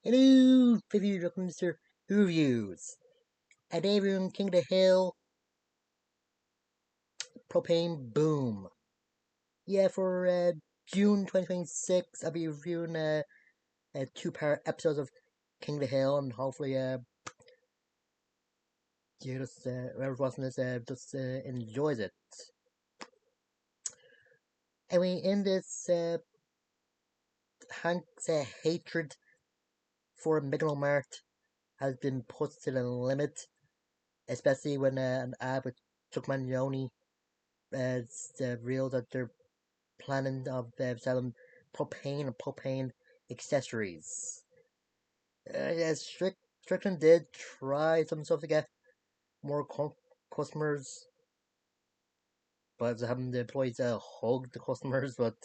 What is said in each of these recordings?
Hello, baby, welcome Mr.Who reviews. A day room, King of the Hill, propane boom. Yeah, for June 2026, I'll be reviewing two-part episodes of King of the Hill, and hopefully, whoever's watching this just enjoys it. Anyway, in this, Hank's hatred for Megalomart has been pushed to the limit, especially when an ad with Chuck Mangione revealed that they're planning of selling propane and propane accessories. Yes, Strickland did try some stuff to get more customers, but having the employees hug the customers, but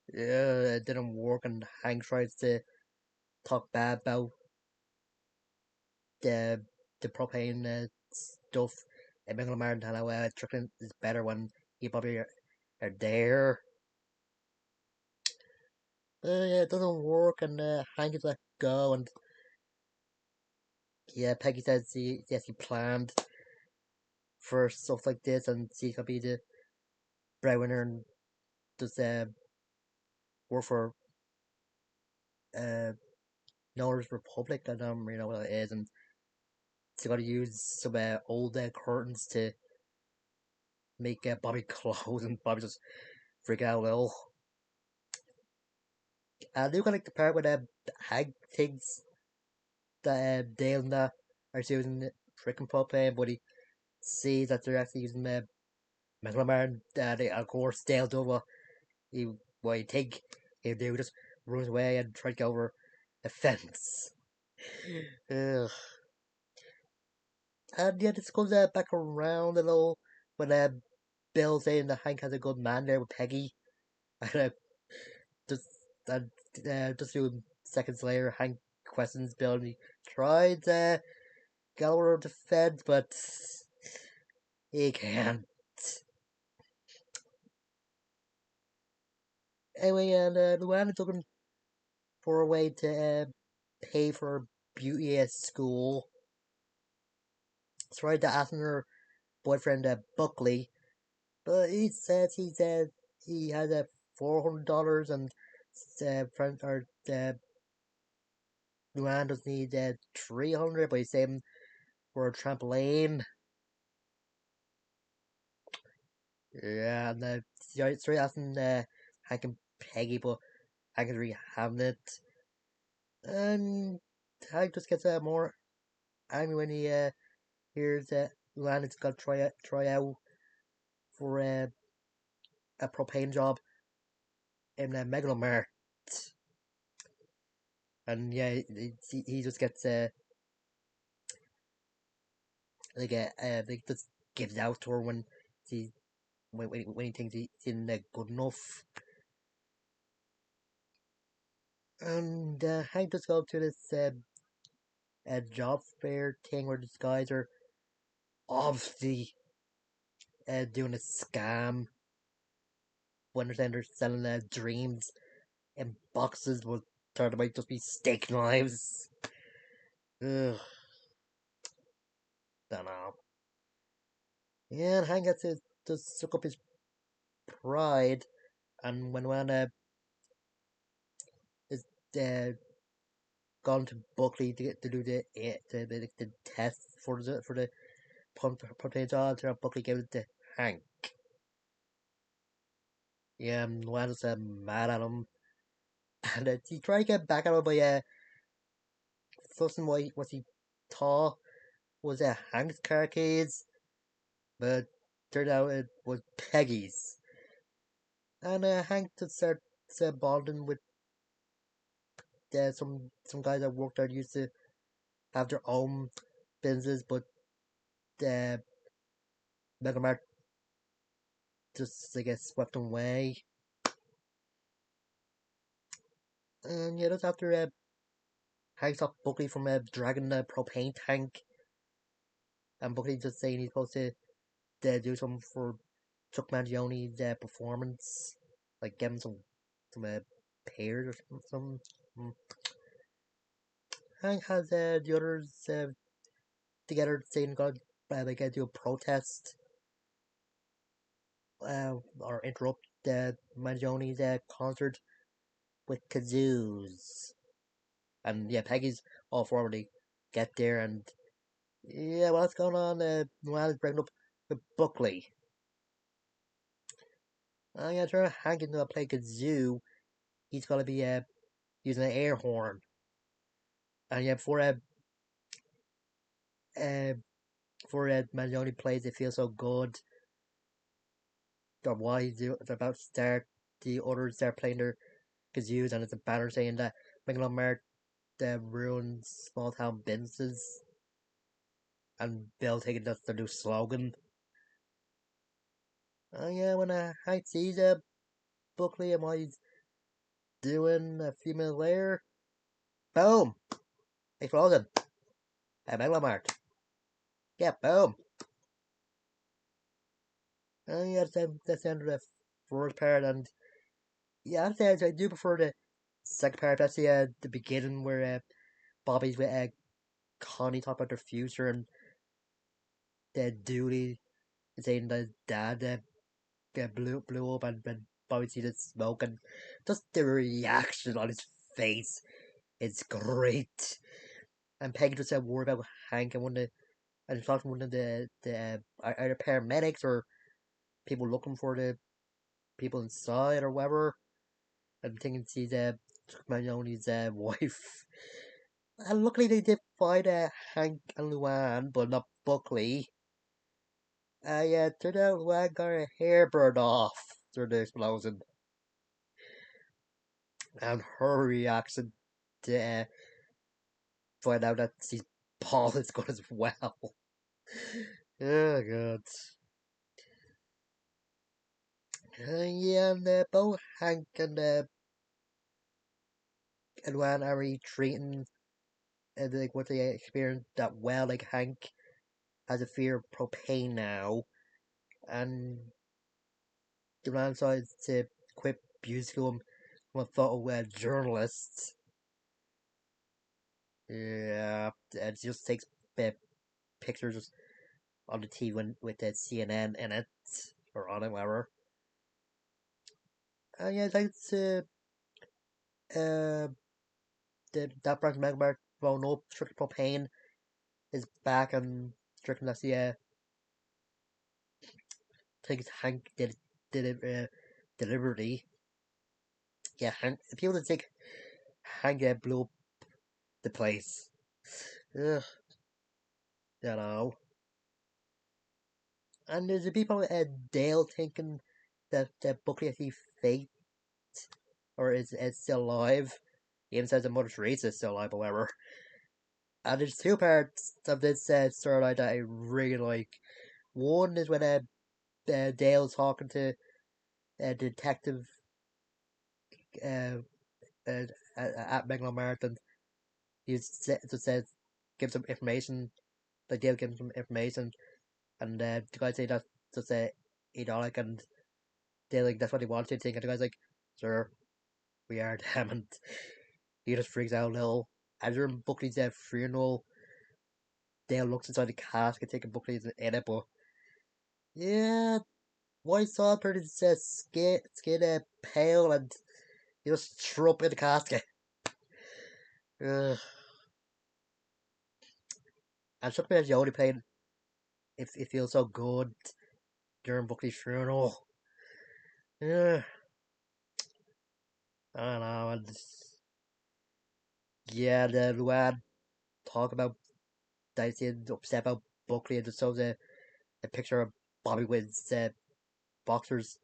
it didn't work. And Hank tries to talk bad about the the propane stuff and Michael Martin how Strickland is better when he probably are there. Yeah, it doesn't work, and Hank is let go, and yeah, Peggy says he planned for stuff like this, and she could be the breadwinner and just work for uh Noah's Republic. I don't really know what it is, and she got to use some old curtains to make Bobby clothes, and Bobby just freak out a little. I do kind of like the part where Hag thinks that Dale and that are using freaking propane, but he sees that they're actually using Megalomar, and of course Dale does he what you think he'll do, just runs away and tries to get over a fence. Ugh. And yeah, this goes back around a little when Bill saying that Hank has a good man there with Peggy. And just and just a few seconds later, Hank questions Bill, and he tried to get over the fence, but he can't. Anyway, and Luana's looking for a way to pay for beauty at school. Tried to ask her boyfriend Buckley, but he says he has $400, and friend or Luann does need 300, but he's saving for a trampoline. Yeah, and sorry asking Hank and Peggy, but Hank is really having it, and Hank just gets more angry when he hears Luann is gonna try out for a propane job in Megalomart. And yeah, he just gets like just gives out to her he when he thinks he's in good enough. And Hank just go to this job fair thing where these guys are obviously doing a scam. When they're selling dreams in boxes, but turned out just be steak knives. Ugh, don't know. Yeah, and Hank gets to just suck up his pride, and when is gone to Buckley to do the test for the protein job. Buckley gave it to Hank. Yeah, Noel's mad at him, and he tried to get back at him by fussing what he thought was Hank's car keys, but turned out it was Peggy's. And Hank just starts bonding with some guys that worked there used to have their own businesses, but uh, Mega just I guess swept them away. And yeah, that's after Hank stopped Buckley from dragging the propane tank, and Buckley just saying he's supposed to do something for Chuck Mangione's performance, like give him some pears or something. Mm. Hank has the others together saying God like do a protest or interrupt Mangioni's concert with kazoos. And yeah, Peggy's all for when they get there and yeah, what's going on? Noel breaking up with Buckley. Yeah, trying to Hank into a play kazoo. He's gonna be using an air horn. And yeah, uh, before Mangione plays, it feels so good. Or why they're about to start, the others start playing their kazoos, and it's a banner saying that Mart ruins small town businesses, and Bill taking that's their new slogan. Yeah, when Hank sees Buckley and what he's doing a few minutes later, boom, explosion at Mart. Yeah, boom. Yeah, that's the end of the first part, and yeah, I do prefer the second part. That's the beginning where Bobby's with Connie talk about their future and their duty, saying that dad blew up and Bobby sees the smoke and just the reaction on his face is great. And Peggy just said worried about Hank and talking to one of the either paramedics or people looking for the people inside or whatever. And thinking she's Magnoli's wife. And luckily they did find Hank and Luann, but not Buckley. Yeah, turned out Luann got her hair burned off through the explosion. And her reaction to find out that she's bald is good as well. Oh god. Yeah, and both Hank and Luann are retreating like what they experienced that well. Like Hank has a fear of propane now, and Duran decides to quit beauty school and become a photo journalist. Yeah, and just takes uh, pictures on the TV with the CNN in it or on it, whatever. And yeah, thanks to uh, that branch magma blown up, strict propane is back and strict that's the things Hank did it deliberately. Yeah, Hank. If people would think Hank blew up the place, ugh, you know. And there's the people at Dale thinking that Buckley actually faked or is still alive. He even says that Mother Teresa is still alive, however. And there's two parts of this storyline that I really like. One is when Dale's talking to Detective uh, uh, at Megalon Mart, and he just says, gives him information. Like Dale gives him information, and the guy say that's just idiotic, and Dale like that's what he wants you to think, and the guy's like, "Sir, we are them," and he just freaks out a little. As during Buckley's funeral, Dale looks inside the casket, taking Buckley's in it, but yeah, White saw pretty skin pale, and he just threw up in the casket. Ugh. And something else you only played if it feels so good during Buckley's funeral. Yeah, I don't know. And yeah, the Luan talk about that he's upset about Buckley and just shows a picture of Bobby Winn's boxers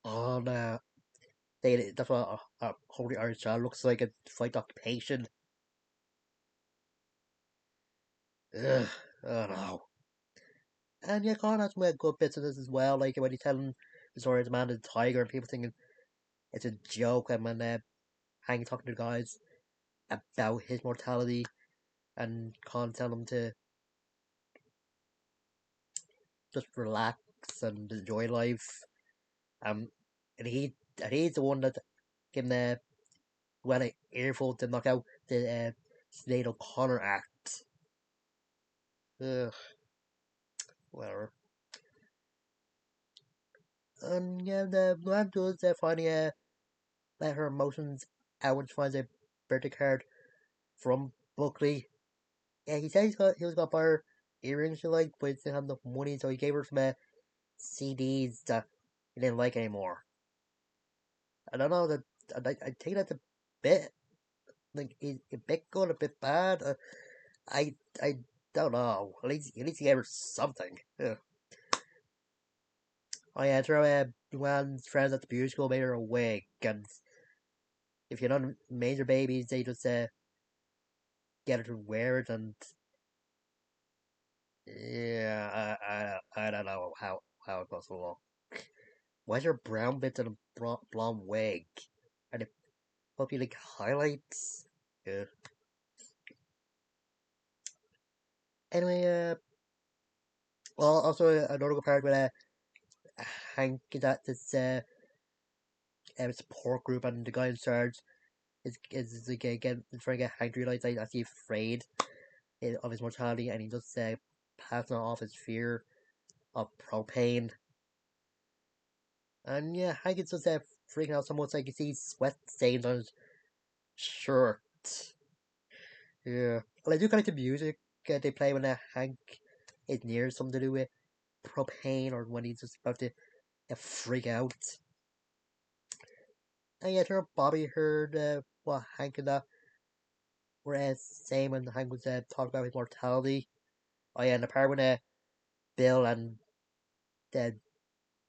on that's what a Holy Irish child looks like a fight occupation. Ugh, I don't know. And yeah, Colin has some good bits of this as well, like when he's telling the story of the man and the tiger and people thinking it's a joke, and when Hank talking to the guys about his mortality and Colin telling him to just relax and enjoy life. Um, and he's the one that giving when an earful to knock out the Sinead O'Connor act. Ugh, whatever. Yeah, the Luann does finally let her emotions out when she finds a birthday card from Buckley. Yeah, he said he was gonna buy her earrings she liked, but he didn't have enough money, so he gave her some CDs that he didn't like anymore. I don't know that I think that's a bit like a bit good, a bit bad. I I don't know. At least he gave her something. Yeah. Oh yeah, throw Luann's friends at the beauty school made her a wig, and if you're not major babies, they just get her to wear it, and yeah, I don't know how it goes along. Why's there brown bits in a blonde wig? And it probably like highlights. Yeah. Anyway, well, also another good part with Hank is at this support group, and the guy in charge is like again trying to get Hank to realize that he's actually afraid of his mortality, and he just passing off his fear of propane. And yeah, Hank is just freaking out so much like you see sweat stains on his shirt. Yeah. Well, I do kind of like the music they play when Hank is near something to do with propane or when he's just about to freak out. And yeah, sure, Bobby heard what Hank and that were saying when Hank was talking about his mortality. Oh yeah, and the part when Bill and uh,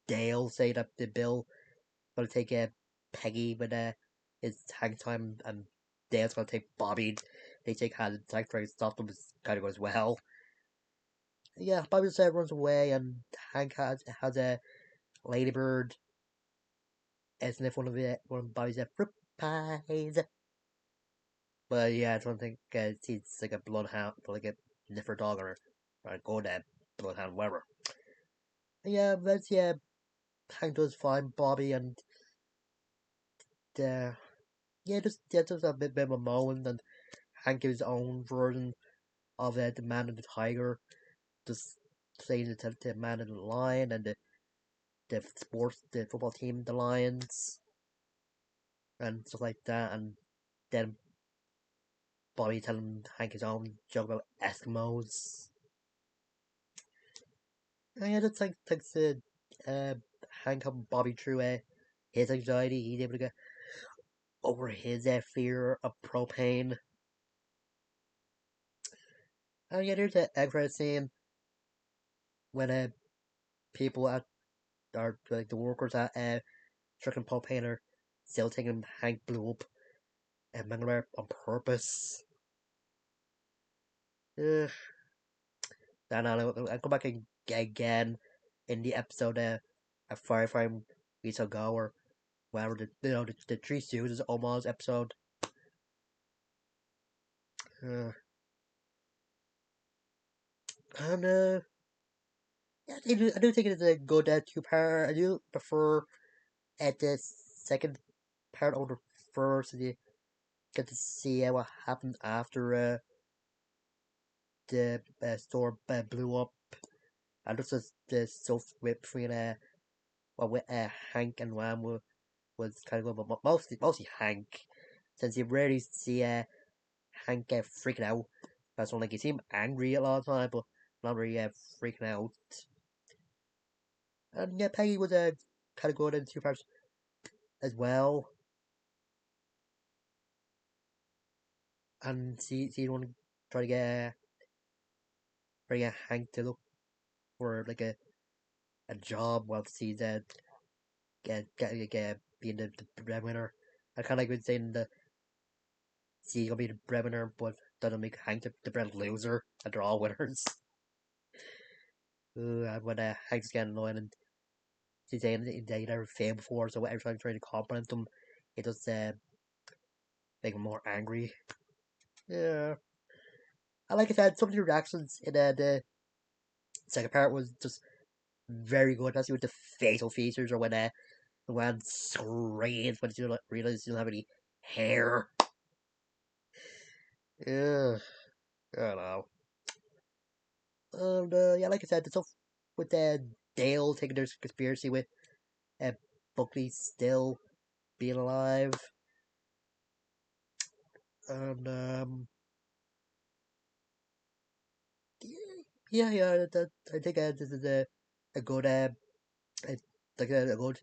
Dale say that the Bill gonna take Peggy when it's Hank time, and Dale's gonna take Bobby. They take hands. Hank trying to stop them kind of goes well. Yeah, Bobby just runs away, and Hank has a ladybird sniff one of Bobby's fruit pies. But yeah, I don't think it's like a bloodhound, like a sniffer dog or a good bloodhound, whatever. Yeah, that's yeah. Hank does find Bobby, and uh, yeah, just a bit of a moment, and Hank gives his own version of the man and the tiger, just saying the man and the lion, and the football team, the Lions, and stuff like that, and then Bobby telling Hank his own joke about Eskimos. And yeah, just thanks to uh, Hank helping Bobby through his anxiety, he's able to get over his fear of propane. And yeah, there's an egg credit scene when people at or like the workers at Stricken Propane are still thinking Hank blew up Mangalore on purpose. Ugh. And I'll go back again in the episode a firefighting weeks ago or whatever the Three Stooges almost episode. Uh, and yeah, I do think it's a good two part. I do prefer the second part over the first. You get to see what happened after the store blew up. And just the stuff between with Hank and Wham was kind of good, but mostly Hank, since you rarely see Hank get freaking out. That's one like you see him angry a lot of the time, but not really freaking out. And yeah, Peggy was kind of good in two parts as well. And she want to try to get Hank to look for like a job while she's being the breadwinner. I kind of like saying the she's gonna be the breadwinner, but doesn't make Hank the bread loser, and they're all winners. And when Hank's getting annoying and she's saying they never failed before, so every time you try to compliment them, it just make them more angry. Yeah. And like I said, some of the reactions in the second part was just very good, especially with the facial features or when screams when she realizes she doesn't have any hair. Yeah, I don't know. And yeah, like I said, the stuff with Dale taking their conspiracy with uh, Buckley still being alive, and yeah, I think this is a good like a good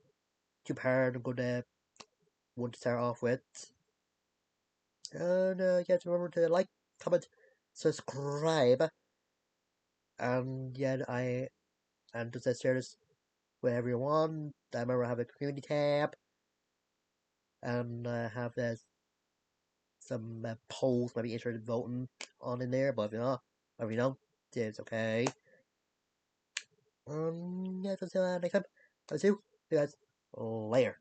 two-part, a good one to start off with. And yeah, just remember to like, comment, subscribe, and yeah, and just share this with everyone. I remember I have a community tab, and I have some polls maybe interested in voting on in there, but if you don't, it's okay. Yeah, just next time. I'll see you guys later.